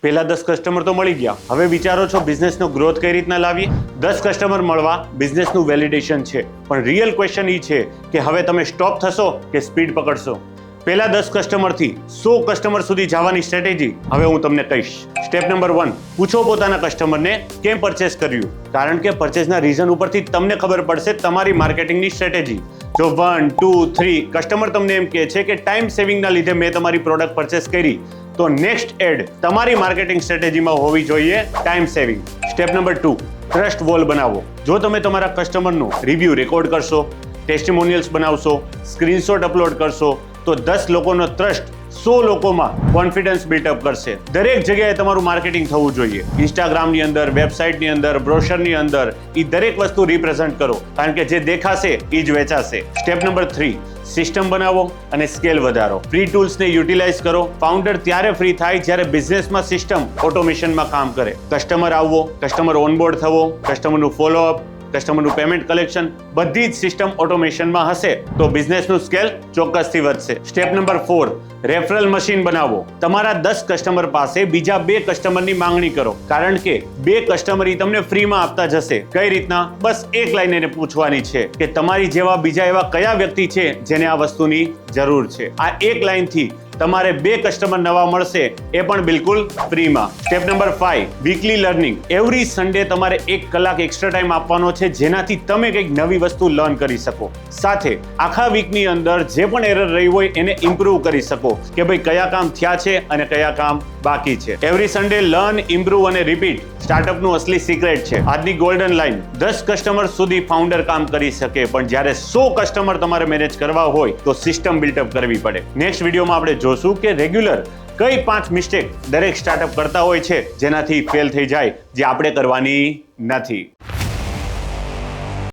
પહેલા 10 કસ્ટમર તો મળી ગયા. હવે વિચારો છો બિઝનેસનો ગ્રોથ કઈ રીતના લાવીએ? 10 કસ્ટમર મળવા બિઝનેસનું વેલિડેશન છે, પણ રિયલ ક્વેશ્ચન એ છે કે હવે તમે સ્ટોપ થશો કે સ્પીડ પકડશો? પહેલા 10 કસ્ટમરથી 100 કસ્ટમર સુધી જવાની સ્ટ્રેટેજી હવે હું તમને કહીશ. સ્ટેપ નંબર 1, પૂછો પોતાના કસ્ટમરને કેમ પરચેસ કર્યું, કારણ કે પરચેસના રીઝન ઉપરથી તમને ખબર પડશે તમારી માર્કેટિંગની સ્ટ્રેટેજી. જો 1, 2, 3 કસ્ટમર તમને એમ કહે છે કે ટાઈમ સેવિંગના લીધે મેં તમારી પ્રોડક્ટ પરચેસ કરી, તો નેક્સ્ટ એડ તમારી માર્કેટિંગ સ્ટ્રેટેજીમાં હોવી જોઈએ time saving. Step number 2, trust wall બનાવો. જો તમે તમારા કસ્ટમરનું રિવ્યૂ રેકોર્ડ કરશો, ટેસ્ટિમોનિયલ્સ બનાવશો, સ્ક્રીનશોટ અપલોડ કરશો, તો 10 લોકોનો ટ્રસ્ટ 100 લોકોમાં કોન્ફિડન્સ બિલ્ટઅપ કરશે. દરેક જગ્યાએ તમારું માર્કેટિંગ થવું જોઈએ. ઇન્સ્ટાગ્રામની અંદર, વેબસાઇટની અંદર, બ્રોશરની અંદર, એ દરેક વસ્તુ રિપ્રેઝન્ટ કરો, કારણ કે જે દેખાશે એ જ વેચાશે. સ્ટેપ નંબર 3, સિસ્ટમ બનાવો અને સ્કેલ વધારો. ફ્રી ટૂલ્સને યુટિલાઇઝ કરો. ફાઉન્ડર ત્યારે ફ્રી થાય જ્યારે બિઝનેસમાં સિસ્ટમ ઓટોમેશનમાં કામ કરે. કસ્ટમર આવવો, કસ્ટમર ઓનબોર્ડ થવો, કસ્ટમરનું ફોલોઅપ, કસ્ટમરનું પેમેન્ટ કલેક્શન, બધી જ સિસ્ટમ ઓટોમેશનમાં હશે તો બિઝનેસનું સ્કેલ ચોક્કસથી વધશે. સ્ટેપ નંબર 4, રેફરલ મશીન બનાવો. તમારા 10 કસ્ટમર પાસે બીજા 2 કસ્ટમરની માંગણી કરો, કારણ કે 2 કસ્ટમર તમને ફ્રીમાં આપતા જશે. કઈ રીતના? બસ એક લાઈન એને પૂછવાની છે કે તમારી જેવા બીજા એવા કયા વ્યક્તિ છે જેને આ વસ્તુની જરૂર છે. આ એક લાઈનથી તમારે 2 કસ્ટમર નવા મળશે, એ પણ બિલકુલ ફ્રીમાં. Step number 5, weekly learning. Every Sunday તમારે 1 કલાક એક્સ્ટ્રા ટાઈમ આપવાનો છે, જેનાથી તમે કંઈક નવી વસ્તુ લર્ન કરી શકો. સાથે આખા વીકની અંદર જે પણ એરર રહી હોય એને ઇમ્પ્રૂવ કરી શકો કે ભાઈ કયા કામ થયા છે અને કયા કામ બાકી છે. એવરી સન્ડે લર્ન, ઇમ્પ્રૂવ અને રિપીટ સ્ટાર્ટઅપનું અસલી સિક્રેટ છે. આજની ગોલ્ડન લાઈન: 10 કસ્ટમર સુધી ફાઉન્ડર કામ કરી શકે, પણ જ્યારે 100 કસ્ટમર તમારે મેનેજ કરવા હોય તો સિસ્ટમ બિલ્ટઅપ કરવી પડે. નેક્સ્ટ વિડીયોમાં આપણે જોશું કે રેગ્યુલર કઈ 5 મિસ્ટેક દરેક સ્ટાર્ટઅપ કરતા હોય છે જેનાથી ફેલ થઈ જાય, જે આપણે કરવાની નથી.